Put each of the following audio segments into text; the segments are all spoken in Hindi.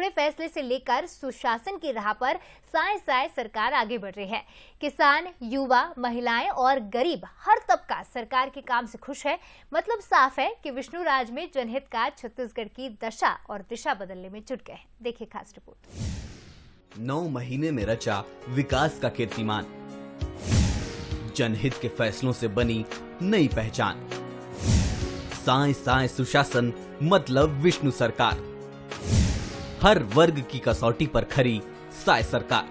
जुड़े फैसले से लेकर सुशासन की राह पर साए साए सरकार आगे बढ़ रही है। किसान, युवा, महिलाएं और गरीब हर तबका सरकार के काम से खुश है। मतलब साफ है कि विष्णु राज में जनहित का छत्तीसगढ़ की दशा और दिशा बदलने में जुट गए हैं। देखिए खास रिपोर्ट। 9 महीने में रचा विकास का कीर्तिमान, जनहित के फैसलों से बनी नई पहचान। साए साए सुशासन मतलब विष्णु सरकार, हर वर्ग की कसौटी पर खरी साए सरकार।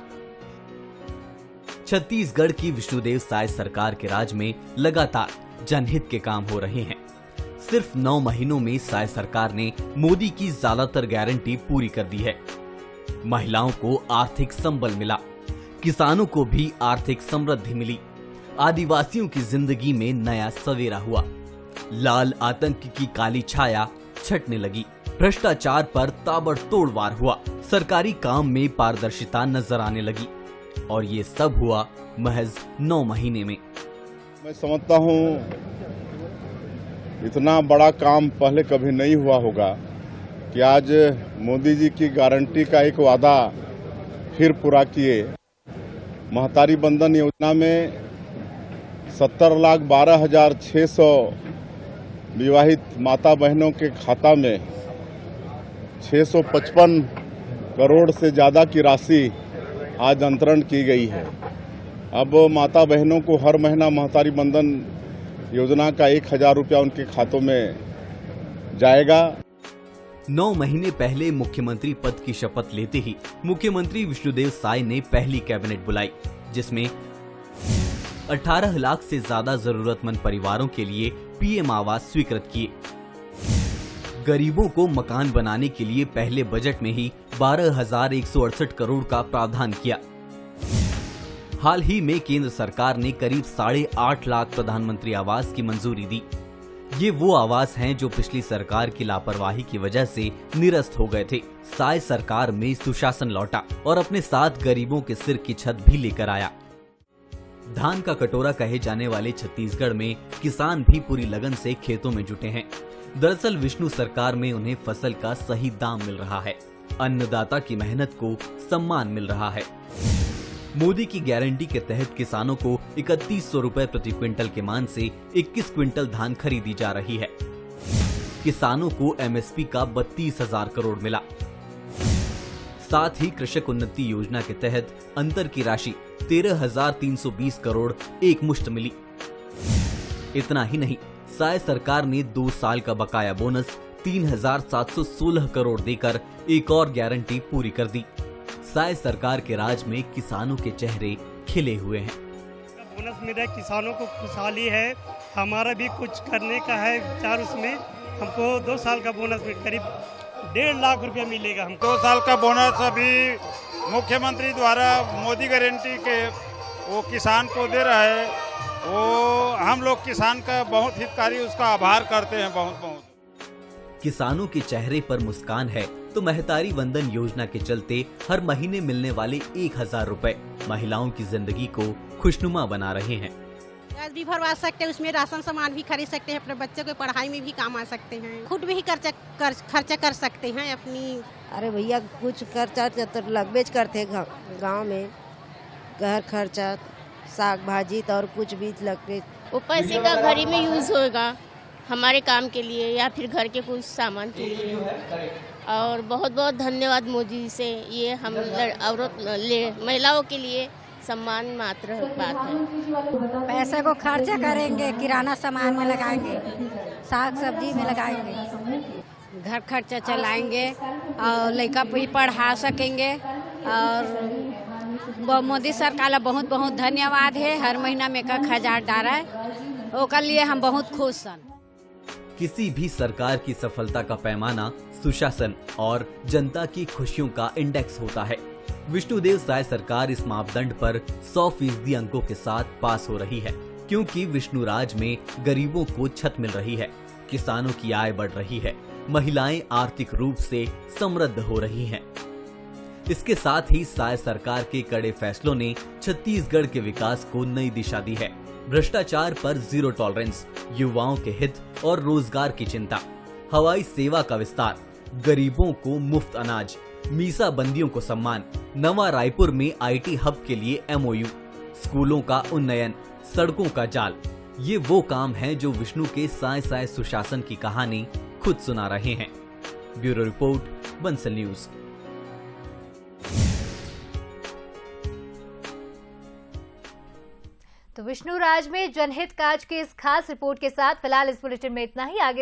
छत्तीसगढ़ की विष्णुदेव साए सरकार के राज में लगातार जनहित के काम हो रहे हैं। सिर्फ 9 महीनों में साए सरकार ने मोदी की ज्यादातर गारंटी पूरी कर दी है। महिलाओं को आर्थिक संबल मिला, किसानों को भी आर्थिक समृद्धि मिली, आदिवासियों की जिंदगी में नया सवेरा हुआ। लाल आतंक की काली छाया छटने लगी, भ्रष्टाचार पर ताबड़तोड़ वार हुआ, सरकारी काम में पारदर्शिता नजर आने लगी और ये सब हुआ महज 9 महीने में। मैं समझता हूँ इतना बड़ा काम पहले कभी नहीं हुआ होगा कि आज मोदी जी की गारंटी का एक वादा फिर पूरा किए। महतारी बंधन योजना में 70,12,600 विवाहित माता बहनों के खाता में 655 करोड़ से ज्यादा की राशि आज अंतरण की गई है। अब माता बहनों को हर महीना महतारी बंधन योजना का 1,000 रुपया उनके खातों में जाएगा। 9 महीने पहले मुख्यमंत्री पद की शपथ लेते ही मुख्यमंत्री विष्णुदेव साए ने पहली कैबिनेट बुलाई, जिसमें 18 लाख से ज्यादा जरूरतमंद परिवारों के लिए पीएम आवास स्वीकृत किए। गरीबों को मकान बनाने के लिए पहले बजट में ही 12,168 करोड़ का प्रावधान किया। हाल ही में केंद्र सरकार ने करीब 8.5 लाख प्रधानमंत्री आवास की मंजूरी दी। ये वो आवास हैं जो पिछली सरकार की लापरवाही की वजह से निरस्त हो गए थे। साए सरकार में सुशासन लौटा और अपने साथ गरीबों के सिर की छत भी लेकर आया। धान का कटोरा कहे जाने वाले छत्तीसगढ़ में किसान भी पूरी लगन से खेतों में जुटे हैं। दरअसल विष्णु सरकार में उन्हें फसल का सही दाम मिल रहा है, अन्नदाता की मेहनत को सम्मान मिल रहा है। मोदी की गारंटी के तहत किसानों को 3100 रुपए प्रति क्विंटल के मान से 21 क्विंटल धान खरीदी जा रही है। किसानों को एमएसपी का 32,000 करोड़ मिला। साथ ही कृषक उन्नति योजना के तहत अंतर की राशि 13,320 करोड़ एक मुश्त मिली। इतना ही नहीं, साए सरकार ने 2 साल का बकाया बोनस 3,716 करोड़ देकर एक और गारंटी पूरी कर दी। साए सरकार के राज में किसानों के चेहरे खिले हुए हैं। बोनस मिल रहा है, किसानों को खुशहाली है, हमारा भी कुछ करने का है विचार। उसमें हमको 2 साल का बोनस में करीब 1.5 लाख रुपया मिलेगा। हम 2 साल का बोनस अभी मुख्यमंत्री द्वारा मोदी गारंटी के वो किसान को दे रहा है। वो हम लोग किसान का बहुत हितकारी, उसका आभार करते हैं बहुत बहुत। किसानों के चेहरे पर मुस्कान है तो महतारी वंदन योजना के चलते हर महीने मिलने वाले 1,000 रुपए महिलाओं की जिंदगी को खुशनुमा बना रहे हैं। गैस भी भरवा सकते हैं, उसमें राशन सामान भी खरीद सकते हैं, अपने बच्चों की पढ़ाई में भी काम आ सकते हैं, खुद भी खर्चा कर सकते हैं अपनी। अरे भैया कुछ खर्चा तो लगभग करते हैं गाँव में, घर खर्चा, साग भाजी और कुछ भी लगते। वो पैसे का घर में यूज होगा हमारे काम के लिए या फिर घर के कुछ सामान के लिए। और बहुत बहुत धन्यवाद मोदी से। ये हम औरत महिलाओं के लिए सम्मान मात्र बात है। पैसे को खर्चा करेंगे, किराना सामान में लगाएंगे, साग सब्जी में लगाएंगे, घर खर्चा चलाएंगे और लड़का भी पढ़ा सकेंगे। और मोदी सरकार का बहुत बहुत धन्यवाद है। हर महीना में 1,000 डाला है, उसके लिए हम बहुत खुश हैं। किसी भी सरकार की सफलता का पैमाना सुशासन और जनता की खुशियों का इंडेक्स होता है। विष्णुदेव साए सरकार इस मापदंड पर 100% अंकों के साथ पास हो रही है, क्योंकि विष्णु राज में गरीबों को छत मिल रही है, किसानों की आय बढ़ रही है, महिलाएं आर्थिक रूप से समृद्ध हो रही हैं। इसके साथ ही साए सरकार के कड़े फैसलों ने छत्तीसगढ़ के विकास को नई दिशा दी है। भ्रष्टाचार पर जीरो टॉलरेंस, युवाओं के हित और रोजगार की चिंता, हवाई सेवा का विस्तार, गरीबों को मुफ्त अनाज, मीसा बंदियों को सम्मान, नवा रायपुर में IT हब के लिए MOU, स्कूलों का उन्नयन, सड़कों का जाल, ये वो काम हैं जो विष्णु के साय साय सुशासन की कहानी खुद सुना रहे हैं। Bureau report, Bansal news. तो विष्णु राज में जनहित काज की इस खास रिपोर्ट के साथ फिलहाल इस बुलेटिन में इतना ही। आगे